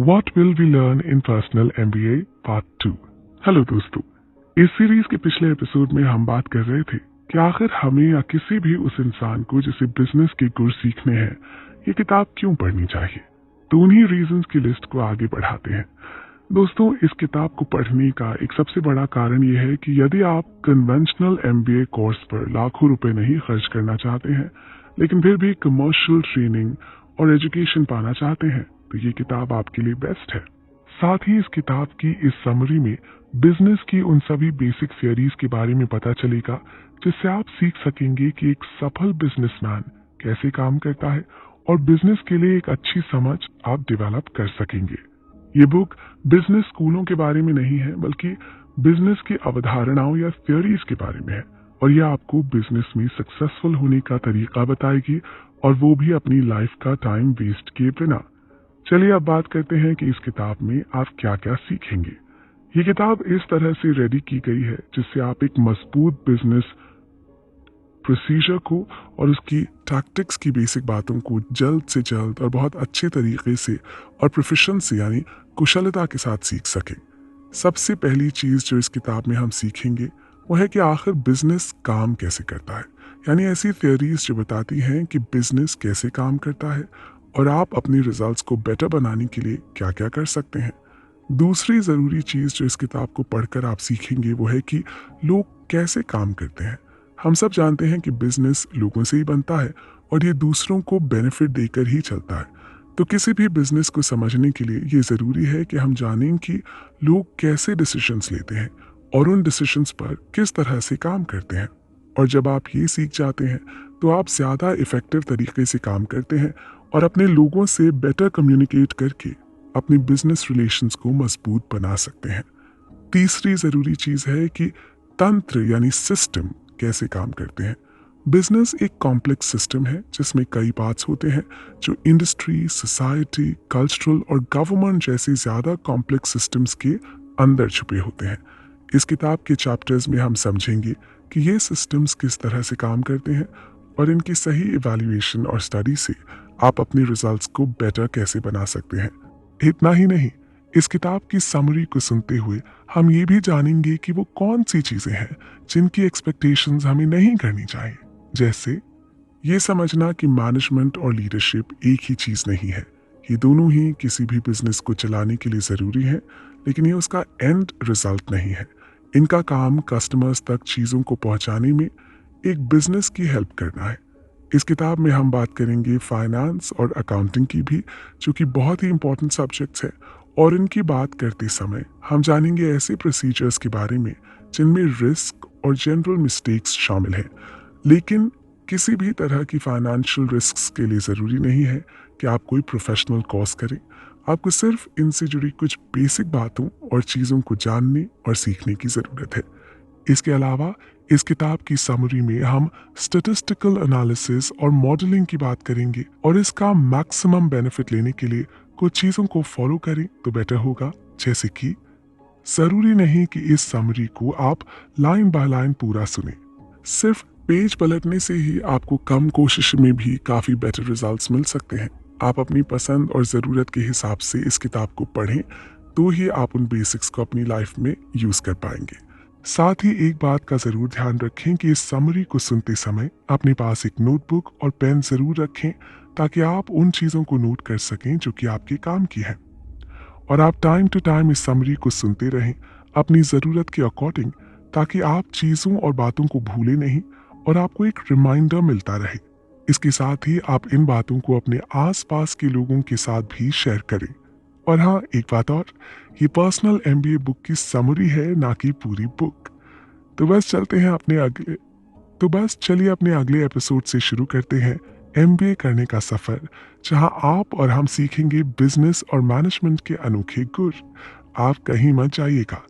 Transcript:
What will we learn in Personal MBA Part 2? Hello दोस्तों, इस series के पिछले एपिसोड में हम बात कर रहे थे कि आखिर हमें या किसी भी उस इंसान को जिसे बिजनेस के गुर सीखने हैं, ये किताब क्यों पढ़नी चाहिए। तो उन्हीं रीजंस की लिस्ट को आगे बढ़ाते हैं। दोस्तों, इस किताब को पढ़ने का एक सबसे बड़ा कारण ये है कि यदि आप कन्वेंशनल MBA कोर्स पर लाखों रुपए नहीं खर्च करना चाहते हैं, लेकिन फिर भी कमर्शियल ट्रेनिंग और एजुकेशन पाना चाहते हैं, तो ये किताब आपके लिए बेस्ट है। साथ ही इस किताब की इस समरी में बिजनेस की उन सभी बेसिक थियरीज के बारे में पता चलेगा जिससे आप सीख सकेंगे कि एक सफल बिजनेसमैन कैसे काम करता है और बिजनेस के लिए एक अच्छी समझ आप डेवलप कर सकेंगे। ये बुक बिजनेस स्कूलों के बारे में नहीं है, बल्कि बिजनेस की अवधारणाओं या थियरीज के बारे में है, और यह आपको बिजनेस में सक्सेसफुल होने का तरीका बताएगी, और वो भी अपनी लाइफ का टाइम वेस्ट किए बिना। चलिए अब बात करते हैं कि इस किताब में आप क्या क्या सीखेंगे। ये किताब इस तरह से रेडी की गई है जिससे आप एक मजबूत बिजनेस प्रोसीजर को और उसकी टैक्टिक्स की बेसिक बातों को जल्द से जल्द और बहुत अच्छे तरीके से और प्रोफिशिएंसी यानी कुशलता के साथ सीख सकें। सबसे पहली चीज जो इस किताब में हम सीखेंगे वो है कि आखिर बिजनेस काम कैसे करता है, यानी ऐसी थियरीज जो बताती हैं कि बिजनेस कैसे काम करता है और आप अपने रिजल्ट्स को बेटर बनाने के लिए क्या क्या कर सकते हैं। दूसरी ज़रूरी चीज़ जो इस किताब को पढ़कर आप सीखेंगे वो है कि लोग कैसे काम करते हैं। हम सब जानते हैं कि बिजनेस लोगों से ही बनता है और ये दूसरों को बेनिफिट देकर ही चलता है। तो किसी भी बिजनेस को समझने के लिए ये ज़रूरी है कि हम जानें कि लोग कैसे डिसीजंस लेते हैं और उन डिसीजंस पर किस तरह से काम करते हैं। और जब आप ये सीख जाते हैं तो आप ज़्यादा इफ़ेक्टिव तरीके से काम करते हैं और अपने लोगों से बेटर कम्युनिकेट करके अपने बिजनेस रिलेशंस को मजबूत बना सकते हैं। तीसरी ज़रूरी चीज़ है कि तंत्र यानी सिस्टम कैसे काम करते हैं। बिजनेस एक कॉम्प्लेक्स सिस्टम है जिसमें कई पार्ट्स होते हैं जो इंडस्ट्री, सोसाइटी, कल्चरल और गवर्नमेंट जैसे ज़्यादा कॉम्प्लेक्स सिस्टम्स के अंदर छुपे होते हैं। इस किताब के चैप्टर्स में हम समझेंगे कि ये सिस्टम्स किस तरह से काम करते हैं और इनकी सही इवैल्यूएशन और स्टडी से आप अपने रिजल्ट्स को बेटर कैसे बना सकते हैं। इतना ही नहीं, इस किताब की समरी को सुनते हुए हम ये भी जानेंगे कि वो कौन सी चीज़ें हैं जिनकी एक्सपेक्टेशंस हमें नहीं करनी चाहिए। जैसे ये समझना कि मैनेजमेंट और लीडरशिप एक ही चीज़ नहीं है। ये दोनों ही किसी भी बिजनेस को चलाने के लिए ज़रूरी है, लेकिन ये उसका एंड रिजल्ट नहीं है। इनका काम कस्टमर्स तक चीज़ों को पहुंचाने में एक बिजनेस की हेल्प करना है। इस किताब में हम बात करेंगे फाइनेंस और अकाउंटिंग की भी, जो कि बहुत ही इंपॉर्टेंट सब्जेक्ट्स हैं, और इनकी बात करते समय हम जानेंगे ऐसे प्रोसीजर्स के बारे में जिनमें रिस्क और जनरल मिस्टेक्स शामिल हैं। लेकिन किसी भी तरह की फाइनेंशियल रिस्क्स के लिए ज़रूरी नहीं है कि आप कोई प्रोफेशनल कोर्स करें। आपको सिर्फ इनसे जुड़ी कुछ बेसिक बातों और चीज़ों को जानने और सीखने की ज़रूरत है। इसके अलावा इस किताब की समरी में हम स्टैटिस्टिकल एनालिसिस और मॉडलिंग की बात करेंगे, और इसका मैक्सिमम बेनिफिट लेने के लिए कुछ चीज़ों को फॉलो करें तो बेटर होगा। जैसे कि ज़रूरी नहीं कि इस समरी को आप लाइन बाय लाइन पूरा सुने। सिर्फ पेज पलटने से ही आपको कम कोशिश में भी काफ़ी बेटर रिजल्ट्स मिल सकते हैं। आप अपनी पसंद और ज़रूरत के हिसाब से इस किताब को पढ़ें तो ही आप उन बेसिक्स को अपनी लाइफ में यूज़ कर पाएंगे। साथ ही एक बात का जरूर ध्यान रखें कि इस समरी को सुनते समय अपने पास एक नोटबुक और पेन जरूर रखें, ताकि आप उन चीज़ों को नोट कर सकें जो कि आपके काम की हैं। और आप टाइम टू टाइम इस समरी को सुनते रहें अपनी ज़रूरत के अकॉर्डिंग, ताकि आप चीज़ों और बातों को भूलें नहीं और आपको एक रिमाइंडर मिलता रहे। इसके साथ ही आप इन बातों को अपने आसपास के लोगों के साथ भी शेयर करें। और हाँ, एक बात और, ये पर्सनल MBA बुक की समरी है, ना कि पूरी बुक। तो बस चलिए अपने अगले एपिसोड से शुरू करते हैं MBA करने का सफर, जहां आप और हम सीखेंगे बिजनेस और मैनेजमेंट के अनोखे गुर। आप कहीं मत जाइएगा,